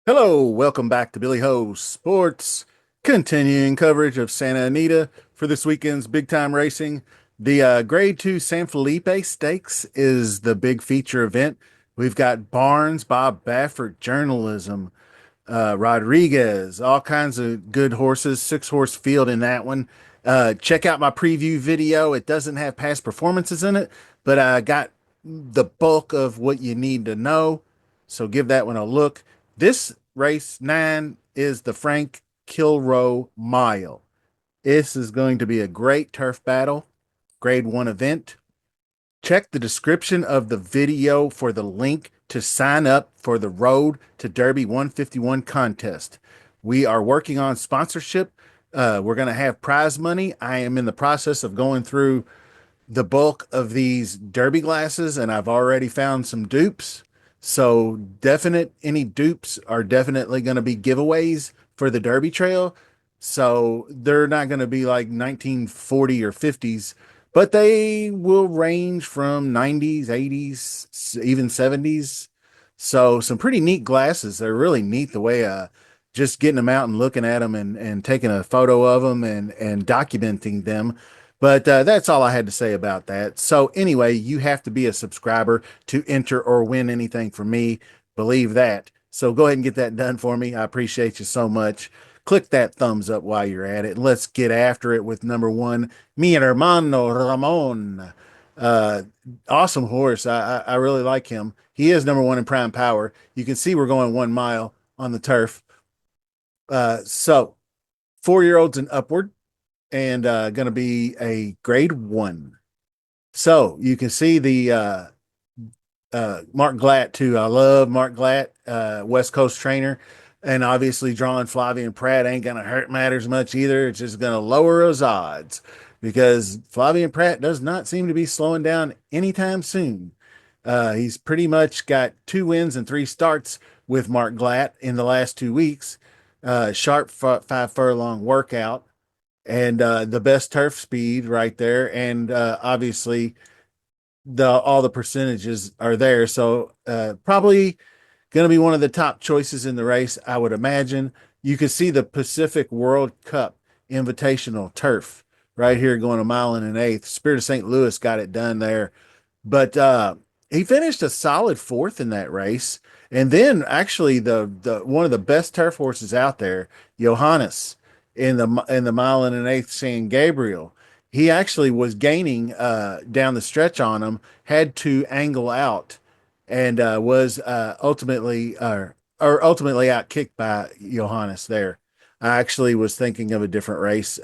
Hello, welcome back to Billy Ho Sports, continuing coverage of Santa Anita for this weekend's big time racing. The Grade 2 San Felipe Stakes is the big feature event. We've got Barnes, Bob Baffert, Journalism, Rodriguez, all kinds of good horses, 6-horse field in that one. Check out my preview video. It doesn't have past performances in it, but I got the bulk of what you need to know. So give that one a look. This race 9 is the Frank Kilroe Mile. This is going to be a great turf battle, grade 1 event. Check the description of the video for the link to sign up for the Road to Derby 151 contest. We are working on sponsorship. We're going to have prize money. I am in the process of going through the bulk of these Derby glasses, and I've already found some dupes. So any dupes are definitely going to be giveaways for the Derby Trail. So they're not going to be like 1940 or 50s, but they will range from 90s, 80s, even 70s. So some pretty neat glasses. They're really neat the way just getting them out and looking at them and taking a photo of them and documenting them. But that's all I had to say about that. So anyway, you have to be a subscriber to enter or win anything from me. Believe that. So go ahead and get that done for me. I appreciate you so much. Click that thumbs up while you're at it. Let's get after it with number 1, Mi Hermano Ramon. Uh, awesome horse. I really like him. He is number 1 in prime power. You can see we're going 1 mile on the turf. So 4-year-olds and upward, and going to be a grade 1. So you can see the Mark Glatt too. I love Mark Glatt, West Coast trainer, and obviously drawing Flavian Pratt ain't going to hurt matters much either. It's just going to lower his odds because Flavian Pratt does not seem to be slowing down anytime soon. He's pretty much got 2 wins and 3 starts with Mark Glatt in the last 2 weeks. Sharp 5 furlong workout and the best turf speed right there. And obviously all the percentages are there. So probably going to be one of the top choices in the race, I would imagine. You can see the Pacific World Cup Invitational turf right here going 1.125 miles. Spirit of St. Louis got it done there. But he finished a solid 4th in that race. And then actually the one of the best turf horses out there, Johannes, in the 1.125 miles San Gabriel, he actually was gaining down the stretch on him, had to angle out, and was ultimately out kicked by Johannes there. I actually was thinking of a different race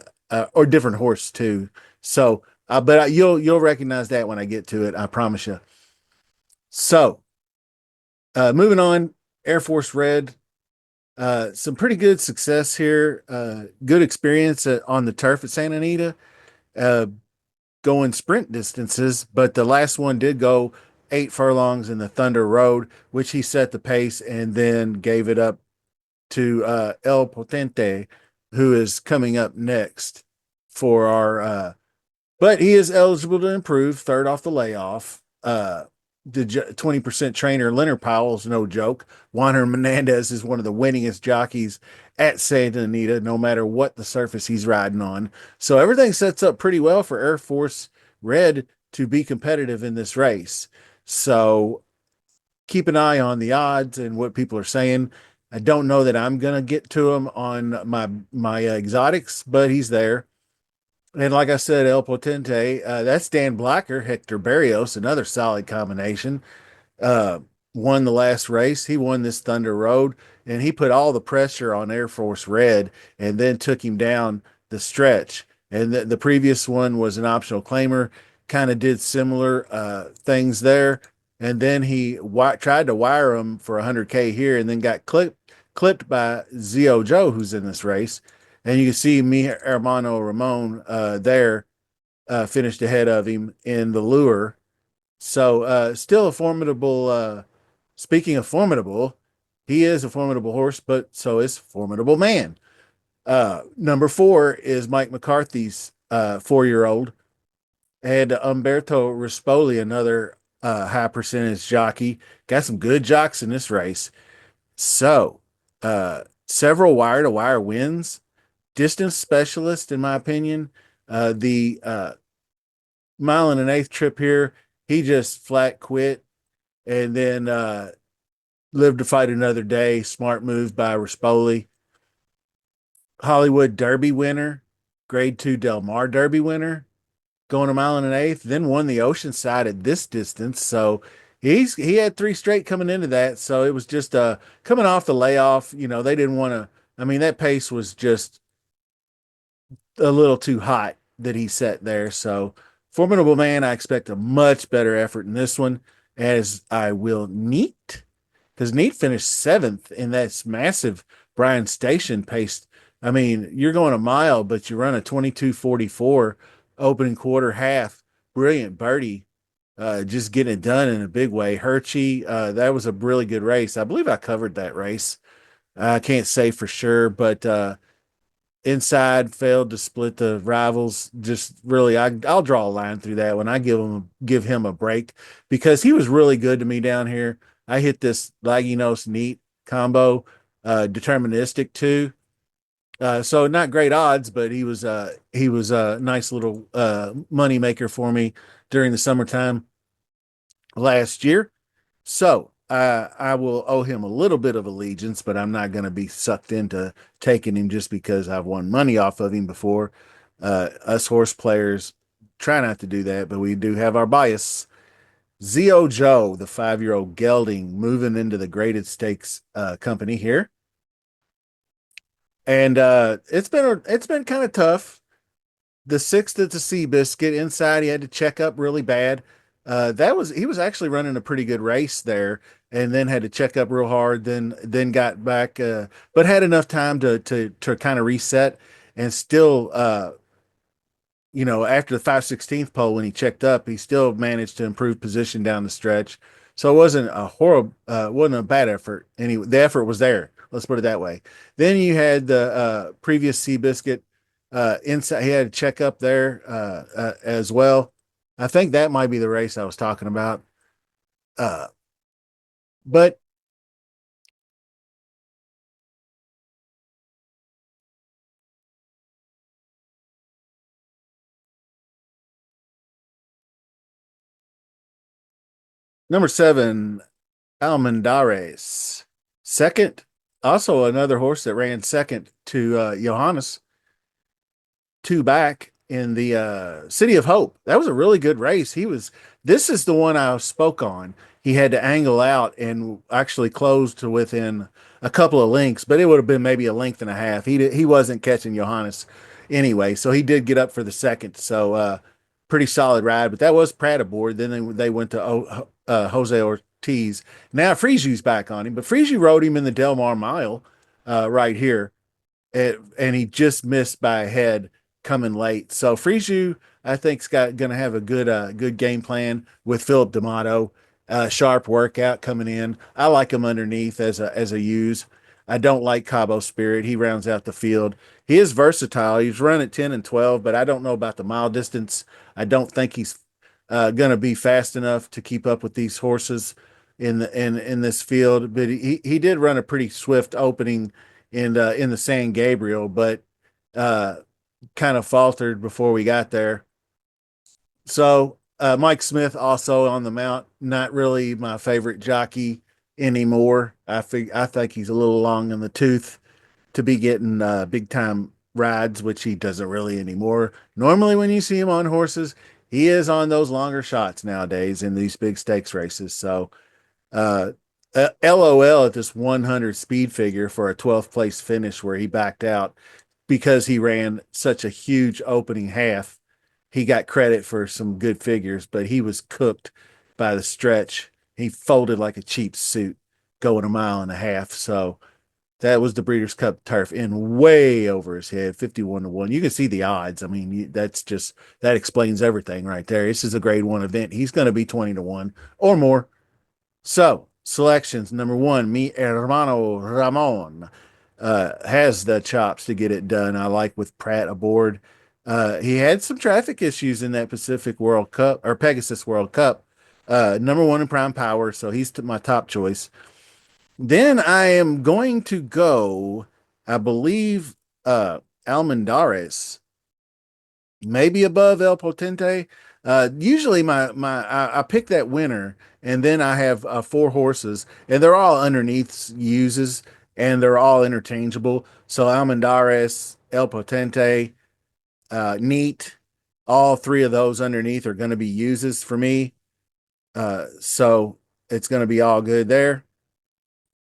or different horse too. So, but you'll recognize that when I get to it. I promise you. So, moving on, Air Force Red. Some pretty good success here. Good experience on the turf at Santa Anita, uh, going sprint distances, but the last one did go 8 furlongs in the Thunder Road, which he set the pace and then gave it up to El Potente, who is coming up next for our. But he is eligible to improve, 3rd off the layoff. The 20% trainer Leonard Powell's no joke. Juan Hernandez is one of the winningest jockeys at Santa Anita, no matter what the surface he's riding on. So everything sets up pretty well for Air Force Red to be competitive in this race. So keep an eye on the odds and what people are saying. I don't know that I'm going to get to him on my exotics, but he's there. And like I said, El Potente, that's Dan Blacker, Hector Barrios, another solid combination. Uh, Won the last race. He won this Thunder Road, and he put all the pressure on Air Force Red and then took him down the stretch. And the previous one was an optional claimer, kind of did similar things there. And then he tried to wire him for 100K here and then got clipped by Zio Joe, who's in this race. And you can see Mi Hermano Ramon there finished ahead of him in the lure. So still a formidable, speaking of formidable, he is a formidable horse, but so is Formidable Man. Number four is Mike McCarthy's 4-year old. Had Umberto Rispoli, another high percentage jockey. Got some good jocks in this race. So, several wire to wire wins. Distance specialist, in my opinion. The mile and an eighth trip here, he just flat quit and then lived to fight another day. Smart move by Rispoli. Hollywood Derby winner, Grade 2 Del Mar Derby winner, going a mile and an eighth, then won the Oceanside at this distance. So he had three straight coming into that. So it was just coming off the layoff. They didn't want to. I mean, that pace was just a little too hot that he set there. So formidable man. I expect a much better effort in this one, as I will Neat, because Neat finished seventh in that massive Bryan Station pace. I mean, you're going a mile, but you run a 22:44 opening quarter half. Brilliant birdie. Just getting it done in a big way. Hershey, that was a really good race. I believe I covered that race. I can't say for sure, but inside failed to split the rivals. Just really, I'll draw a line through that when I give him a break, because he was really good to me down here. I hit this Laginos Neat combo, deterministic too. So not great odds, but he was a nice little money maker for me during the summertime last year. So I will owe him a little bit of allegiance, but I'm not going to be sucked into taking him just because I've won money off of him before. Us horse players try not to do that, but we do have our bias. Zio Joe, the 5-year-old gelding, moving into the graded stakes company here, and it's been kind of tough. The sixth at the Seabiscuit inside, he had to check up really bad. He was actually running a pretty good race there, and then had to check up real hard. Then got back, but had enough time to kind of reset, and still after the 5/16 pole when he checked up, he still managed to improve position down the stretch. So it wasn't a bad effort. Anyway, the effort was there. Let's put it that way. Then you had the previous Seabiscuit inside. He had to check up there as well. I think that might be the race I was talking about. Uh, but number seven, Almendares, second. Also another horse that ran second to Johannes, two back in the City of Hope. That was a really good race. This is the one I spoke on. He had to angle out and actually close to within a couple of lengths, but it would have been maybe a length and a half. He wasn't catching Johannes anyway, so he did get up for the second. So pretty solid ride, but that was Pratt aboard. Then they went to Jose Ortiz. Now Frigiu's back on him, but Frigiu rode him in the Del Mar Mile right here, and he just missed by a head coming late. So Frigiu, I think, is going to have a good game plan with Philip D'Amato. Sharp workout coming in. I like him underneath as a use. I don't like Cabo Spirit. He rounds out the field. He is versatile. He's run at 10 and 12, but I don't know about the mile distance. I don't think he's going to be fast enough to keep up with these horses in this field. But he did run a pretty swift opening in the San Gabriel, but uh, kind of faltered before we got there. So Mike Smith also on the mount, not really my favorite jockey anymore. I think he's a little long in the tooth to be getting big time rides, which he doesn't really anymore. Normally, when you see him on horses, he is on those longer shots nowadays in these big stakes races. So uh, LOL at this 100 speed figure for a 12th place finish where he backed out because he ran such a huge opening half. He got credit for some good figures, but he was cooked by the stretch. He folded like a cheap suit going a mile and a half. So that was the Breeders' Cup turf in way over his head, 51 to 1. You can see the odds. I mean, that explains everything right there. This is a grade one event. He's going to be 20 to 1 or more. So, selections number one, mi hermano Ramon. has the chops to get it done. I like with Pratt aboard. He had some traffic issues in that Pacific World Cup or Pegasus World Cup. Number one in prime power, so he's my top choice. Then I am going to go, I believe, Almendares, maybe above El Potente. Usually I pick that winner, and then I have four horses, and they're all underneath uses, and they're all interchangeable. So Almendares, El Potente, Neat, all three of those underneath are going to be uses for me. So it's going to be all good there.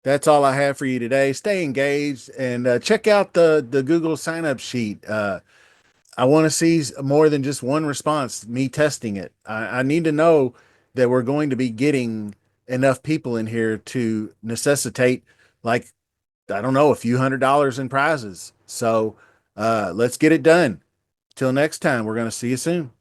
That's all I have for you today. Stay engaged and check out the Google sign up sheet. I want to see more than just one response, me testing it. I need to know that we're going to be getting enough people in here to necessitate, like, I don't know, a few $100s in prizes. So let's get it done. Till next time, we're going to see you soon.